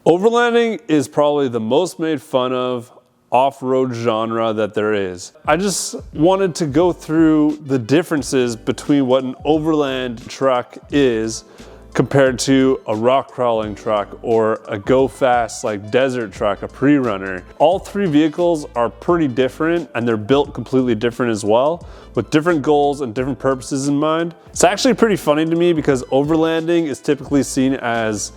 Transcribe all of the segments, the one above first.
Overlanding is probably the most made fun of off-road genre that there is. I just wanted to go through the differences between what an overland truck is compared to a rock crawling truck or a go fast like desert truck, a pre-runner. All three vehicles are pretty different and they're built completely different as well, with different goals and different purposes in mind. It's actually pretty funny to me because overlanding is typically seen as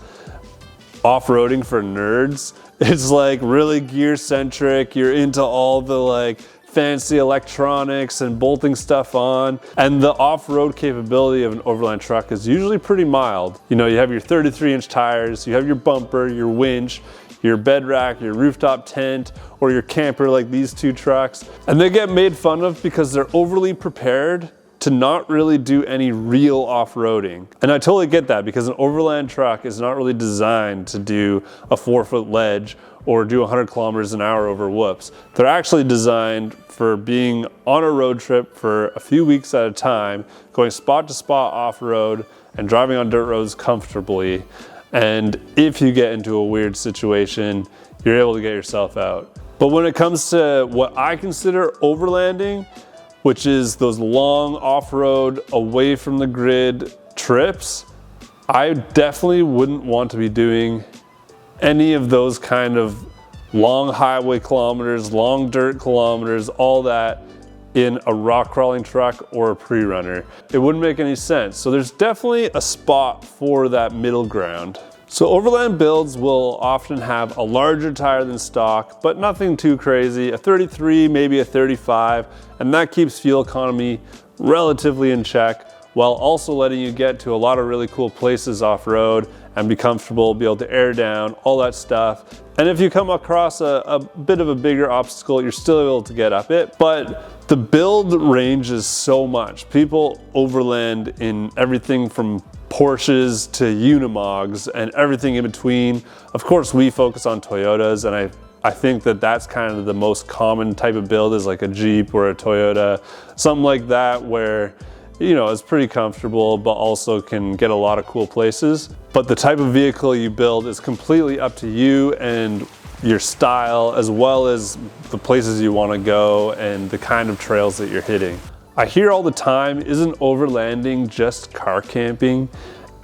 off-roading for nerds. It's like really gear centric. You're into all the like fancy electronics and bolting stuff on. And the off-road capability of an overland truck is usually pretty mild. You know, you have your 33-inch tires, you have your bumper, your winch, your bed rack, your rooftop tent, or your camper like these two trucks. And they get made fun of because they're overly prepared to not really do any real off-roading. And I totally get that because an overland truck is not really designed to do a 4-foot ledge or do 100 kilometers an hour over whoops. They're actually designed for being on a road trip for a few weeks at a time, going spot to spot off-road and driving on dirt roads comfortably. And if you get into a weird situation, you're able to get yourself out. But when it comes to what I consider overlanding, which is those long off-road, away from the grid trips, I definitely wouldn't want to be doing any of those kind of long highway kilometers, long dirt kilometers, all that in a rock crawling truck or a pre-runner. It wouldn't make any sense. So there's definitely a spot for that middle ground. So Overland builds will often have a larger tire than stock, but nothing too crazy, a 33, maybe a 35, and that keeps fuel economy relatively in check, while also letting you get to a lot of really cool places off-road and be comfortable, be able to air down, all that stuff. And if you come across a bit of a bigger obstacle, you're still able to get up it. But the build ranges so much. People overland in everything from Porsches to Unimogs and everything in between. Of course, we focus on Toyotas, and I think that that's kind of the most common type of build, is like a Jeep or a Toyota, something like that, where you know, it's pretty comfortable, but also can get a lot of cool places. But the type of vehicle you build is completely up to you and your style, as well as the places you want to go and the kind of trails that you're hitting. I hear all the time, isn't overlanding just car camping?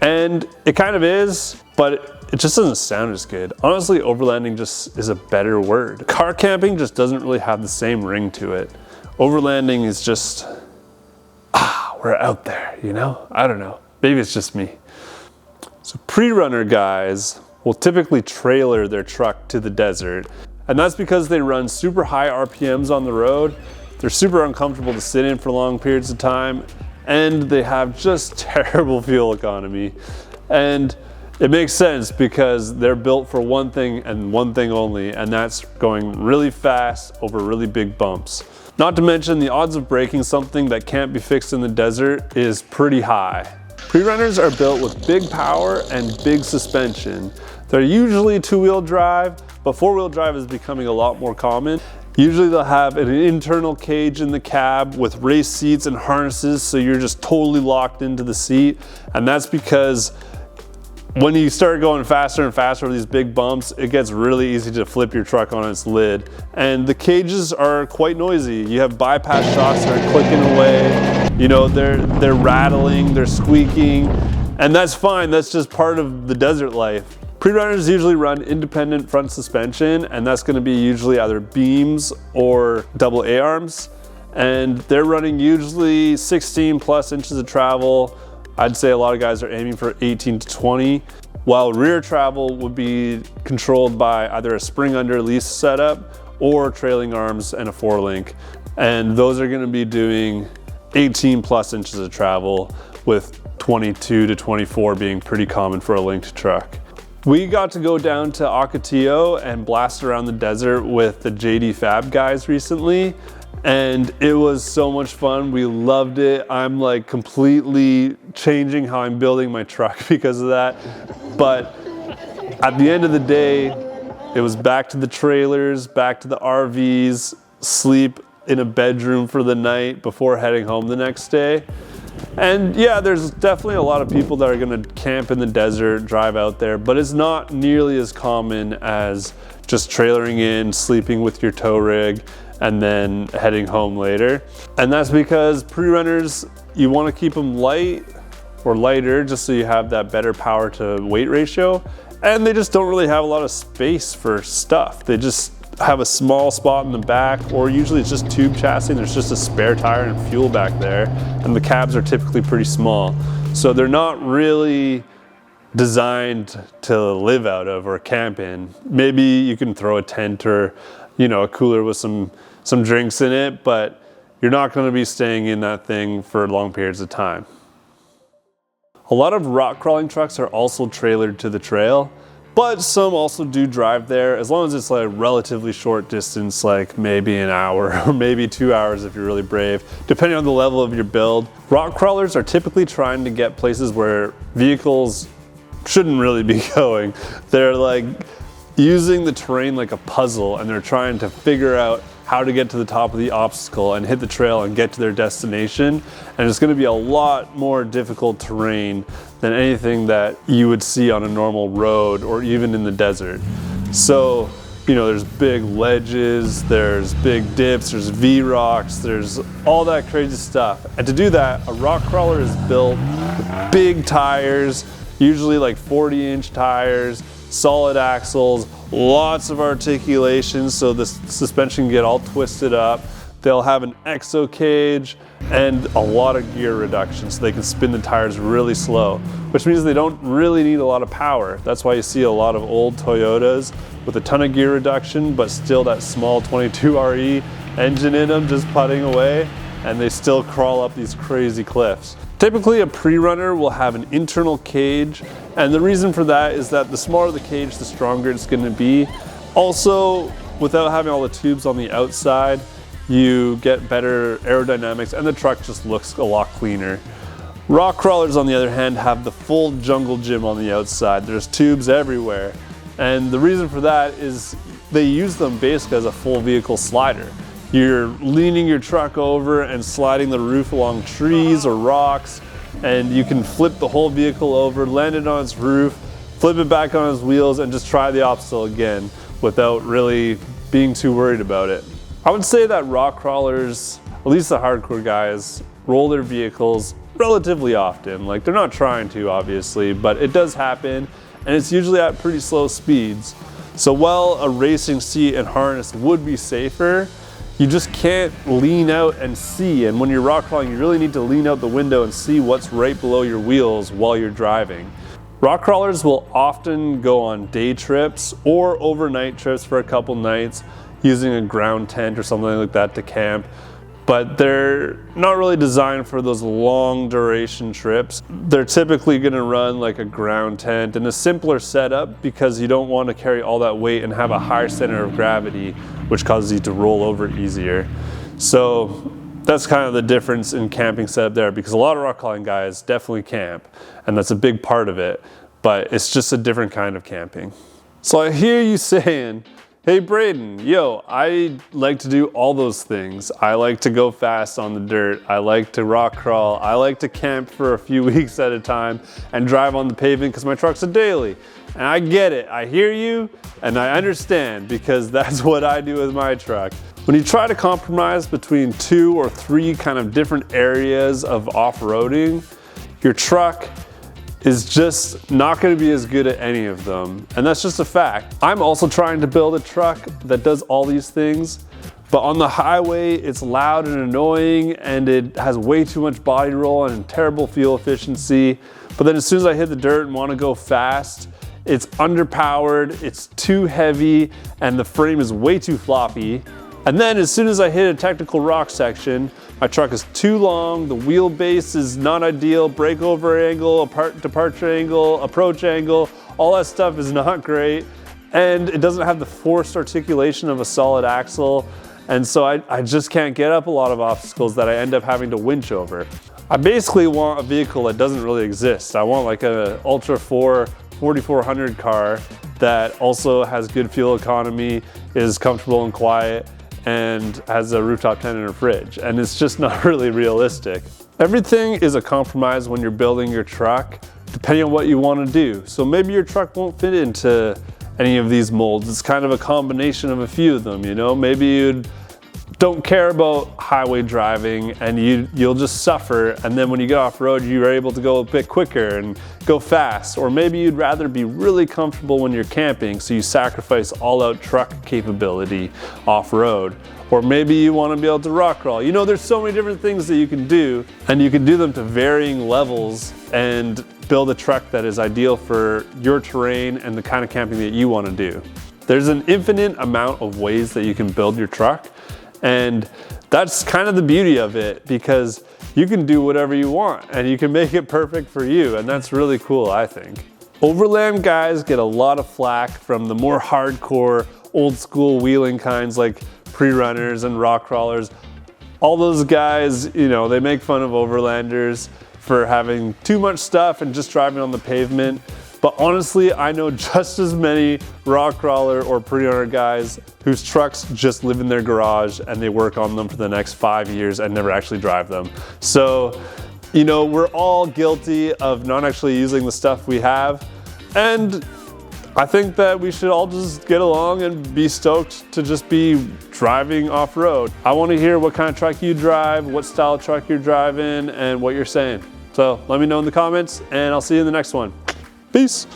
And it kind of is, but it just doesn't sound as good. Honestly, overlanding just is a better word. Car camping just doesn't really have the same ring to it. Overlanding is just, we're out there, you know? I don't know, maybe it's just me. So pre-runner guys will typically trailer their truck to the desert, and that's because they run super high RPMs on the road. They're super uncomfortable to sit in for long periods of time, and they have just terrible fuel economy. And it makes sense because they're built for one thing and one thing only, and that's going really fast over really big bumps. Not to mention the odds of breaking something that can't be fixed in the desert is pretty high. Pre-runners are built with big power and big suspension. They're usually two-wheel drive, but four-wheel drive is becoming a lot more common. Usually they'll have an internal cage in the cab with race seats and harnesses, so you're just totally locked into the seat. And that's because when you start going faster and faster over these big bumps, it gets really easy to flip your truck on its lid. And the cages are quite noisy. You have bypass shocks that are clicking away. You know, they're rattling, they're squeaking, and that's fine. That's just part of the desert life. Pre-runners usually run independent front suspension, and that's gonna be usually either beams or double A-arms. And they're running usually 16 plus inches of travel. I'd say a lot of guys are aiming for 18 to 20, while rear travel would be controlled by either a spring under lease setup or trailing arms and a 4-link. And those are gonna be doing 18 plus inches of travel, with 22 to 24 being pretty common for a linked truck. We got to go down to Ocotillo and blast around the desert with the JD Fab guys recently, and it was so much fun. We loved it. I'm like completely changing how I'm building my truck because of that. But at the end of the day, it was back to the trailers, back to the RVs, sleep in a bedroom for the night before heading home the next day. And yeah, there's definitely a lot of people that are gonna camp in the desert, drive out there, but it's not nearly as common as just trailering in, sleeping with your tow rig, and then heading home later. And that's because pre-runners, you wanna keep them light or lighter just so you have that better power to weight ratio. And they just don't really have a lot of space for stuff. They just have a small spot in the back, or usually it's just tube chassis and there's just a spare tire and fuel back there. And the cabs are typically pretty small. So they're not really designed to live out of or camp in. Maybe you can throw a tent or, you know, a cooler with some drinks in it, but you're not gonna be staying in that thing for long periods of time. A lot of rock crawling trucks are also trailered to the trail, but some also do drive there as long as it's like a relatively short distance, like maybe an hour or maybe 2 hours if you're really brave, depending on the level of your build. Rock crawlers are typically trying to get places where vehicles shouldn't really be going. They're like using the terrain like a puzzle, and they're trying to figure out how to get to the top of the obstacle and hit the trail and get to their destination. And it's gonna be a lot more difficult terrain than anything that you would see on a normal road or even in the desert. So, you know, there's big ledges, there's big dips, there's V-rocks, there's all that crazy stuff. And to do that, a rock crawler is built with big tires, usually like 40-inch tires, solid axles, lots of articulation so the suspension can get all twisted up. They'll have an exo cage and a lot of gear reduction so they can spin the tires really slow, which means they don't really need a lot of power. That's why you see a lot of old Toyotas with a ton of gear reduction, but still that small 22RE engine in them just putting away, and they still crawl up these crazy cliffs. Typically a pre-runner will have an internal cage, and the reason for that is that the smaller the cage, the stronger it's going to be. Also, without having all the tubes on the outside, you get better aerodynamics and the truck just looks a lot cleaner. Rock crawlers, on the other hand, have the full jungle gym on the outside. There's tubes everywhere, and the reason for that is they use them basically as a full vehicle slider. You're leaning your truck over and sliding the roof along trees or rocks, and you can flip the whole vehicle over, land it on its roof, flip it back on its wheels, and just try the obstacle again without really being too worried about it. I would say that rock crawlers, at least the hardcore guys, roll their vehicles relatively often. Like, they're not trying to, obviously, but it does happen, and it's usually at pretty slow speeds. So while a racing seat and harness would be safer, you just can't lean out and see. And when you're rock crawling, you really need to lean out the window and see what's right below your wheels while you're driving. Rock crawlers will often go on day trips or overnight trips for a couple nights using a ground tent or something like that to camp. But they're not really designed for those long duration trips. They're typically gonna run like a ground tent in a simpler setup because you don't want to carry all that weight and have a higher center of gravity, which causes you to roll over easier. So that's kind of the difference in camping setup there, because a lot of rock crawling guys definitely camp, and that's a big part of it, but it's just a different kind of camping. So I hear you saying, hey Braden, yo, I like to do all those things. I like to go fast on the dirt. I like to rock crawl. I like to camp for a few weeks at a time and drive on the pavement because my truck's a daily. And I get it, I hear you, and I understand, because that's what I do with my truck. When you try to compromise between 2 or 3 kind of different areas of off-roading, your truck is just not going to be as good at any of them. And that's just a fact. I'm also trying to build a truck that does all these things, but on the highway, it's loud and annoying, and it has way too much body roll and terrible fuel efficiency. But then as soon as I hit the dirt and want to go fast, it's underpowered, it's too heavy, and the frame is way too floppy. And then as soon as I hit a technical rock section, my truck is too long, the wheelbase is not ideal, breakover angle, departure angle, approach angle, all that stuff is not great. And it doesn't have the forced articulation of a solid axle. And so I just can't get up a lot of obstacles that I end up having to winch over. I basically want a vehicle that doesn't really exist. I want like an Ultra 4 4400 car that also has good fuel economy, is comfortable and quiet, and has a rooftop tent and a fridge. And it's just not really realistic. Everything is a compromise when you're building your truck, depending on what you want to do. So maybe your truck won't fit into any of these molds. It's kind of a combination of a few of them, you know? Maybe you don't care about highway driving and you'll just suffer, and then when you get off road you're able to go a bit quicker and go fast. Or maybe you'd rather be really comfortable when you're camping, so you sacrifice all-out truck capability off-road. Or maybe you want to be able to rock crawl. You know, there's so many different things that you can do, and you can do them to varying levels and build a truck that is ideal for your terrain and the kind of camping that you want to do. There's an infinite amount of ways that you can build your truck, and that's kind of the beauty of it, because you can do whatever you want and you can make it perfect for you, and that's really cool, I think. Overland guys get a lot of flack from the more hardcore, old school wheeling kinds like pre-runners and rock crawlers. All those guys, you know, they make fun of overlanders for having too much stuff and just driving on the pavement. But honestly, I know just as many rock crawler or pre-runner guys whose trucks just live in their garage and they work on them for the next 5 years and never actually drive them. So, you know, we're all guilty of not actually using the stuff we have. And I think that we should all just get along and be stoked to just be driving off-road. I want to hear what kind of truck you drive, what style of truck you're driving, and what you're saying. So let me know in the comments, and I'll see you in the next one. Peace.